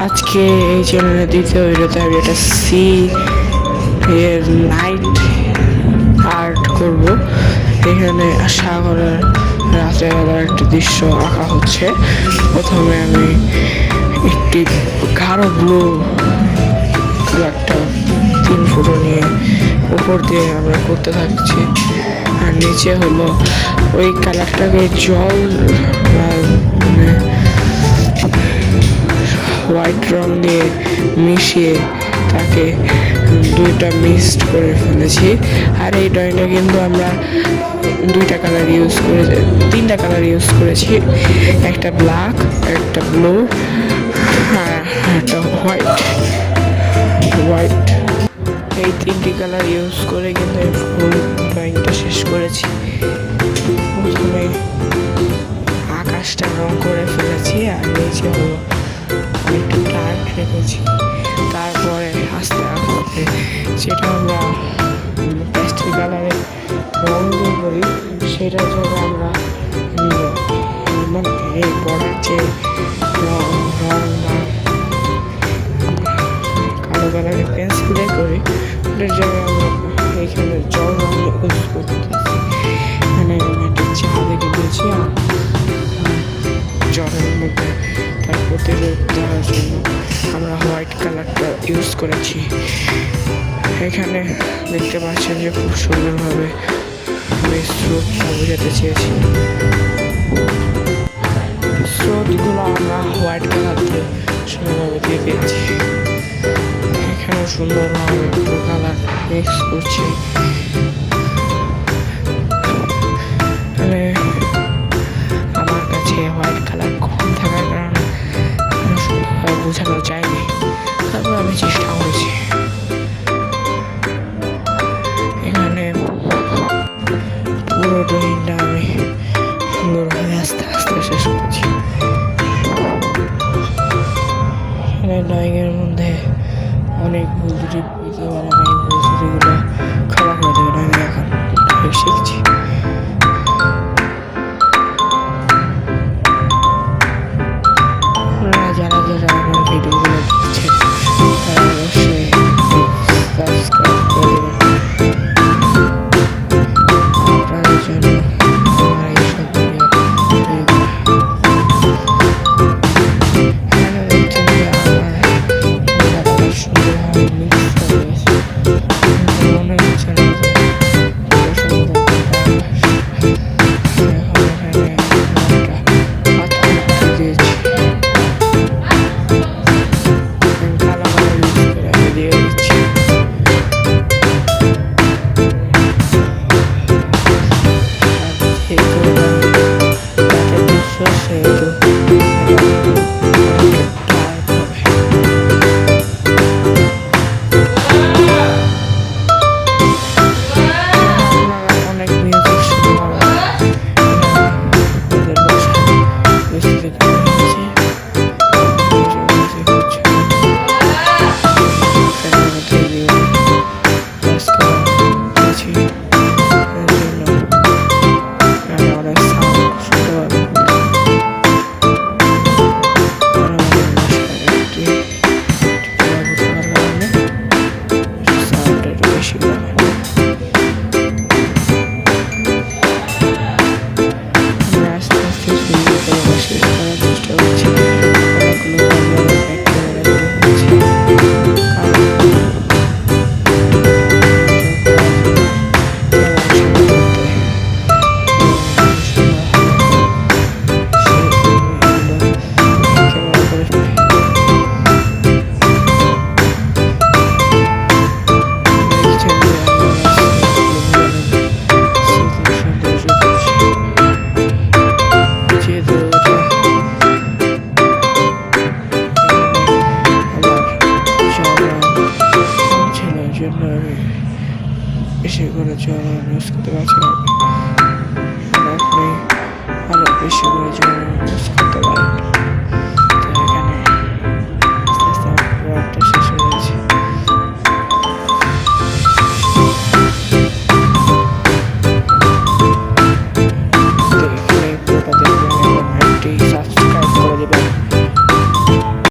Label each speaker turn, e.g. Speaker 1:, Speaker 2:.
Speaker 1: আজকে এই চ্যানেলের দ্বিতীয় ভিডিওতে আমি একটা সি এর নাইট আর্ট করব। এখানে সাগরের রাতের বেলার একটি দৃশ্য আঁকা হচ্ছে। প্রথমে আমি একটি গাঢ় ব্লু একটা 3 ফুটো নিয়ে উপর দিয়ে আমরা করতে থাকছি, আর নিচে হলো ওই কালারটাকে জল মানে হোয়াইট রং দিয়ে মিশিয়ে তাকে দুইটা মিক্সড করে ফেলেছি। আর এই ড্রয়িংটা কিন্তু আমরা তিনটা কালার ইউজ করেছি, একটা ব্ল্যাক, একটা ব্লু, আর একটা হোয়াইট। এই 3টি কালার ইউজ করে কিন্তু ফুল ড্রয়িংটা শেষ করেছি। প্রথমে আকাশটা রং করে ফেলেছি, আর নিচে হলো একটু ডার্ক রেখেছি। তারপরে আস্তে আস্তে যেটা আমরা পেস্টেল কালারে রং দিয়ে করি সেটার জন্য আমরা মানে এই বড়ার যে রং বা কালো কালারের পেন্সিল দিয়ে করি ওটার জায়গায় আমরা এইখানে জল রং ইউজ করতেছি। মানে একটা চা দেখে দিয়েছি, আর জলের মধ্যে তার প্রতিরোধ দেওয়ার জন্য আমরা হোয়াইট কালারটা ইউজ করেছি। এখানে দেখতে পাচ্ছেন যে খুব সুন্দরভাবে আমি স্রোতটা বোঝাতে চেয়েছি। স্রোতগুলো আমরা হোয়াইট কালার দিয়ে সুন্দরভাবে দিয়ে দিয়েছি। এখানেও সুন্দরভাবে ব্লু কালার মিক্স করছি। মানে আমার কাছে হোয়াইট কালার কম থাকার কারণে সুন্দরভাবে বোঝানো যায়নি, তারপর আমি চেষ্টা করেছি। এখানে পুরো ড্রয়িংটা আমি সুন্দরভাবে আস্তে আস্তে শেষ করছি। এখানে ড্রয়িংয়ের মধ্যে অনেক ভুল ত্রুটি পেতে পারে, আমি এই ভুল ত্রুটিগুলো ক্ষমা করে দেবেন। আমি এখন শিখছি। যারা যারা আমার ভিডিওগুলো দেখছেন তারা অবশ্যই সাবস্ক্রাইব করে দেবেন। আপনাদের জন্য আমার এইসব ভিডিও তৈরি করা। এখানে দেখছেন যে আমার সুন্দরভাবে মিক্স করে গেছে। মনে হচ্ছে না যে বেশি করে জল ইউজ করতে পারছি না।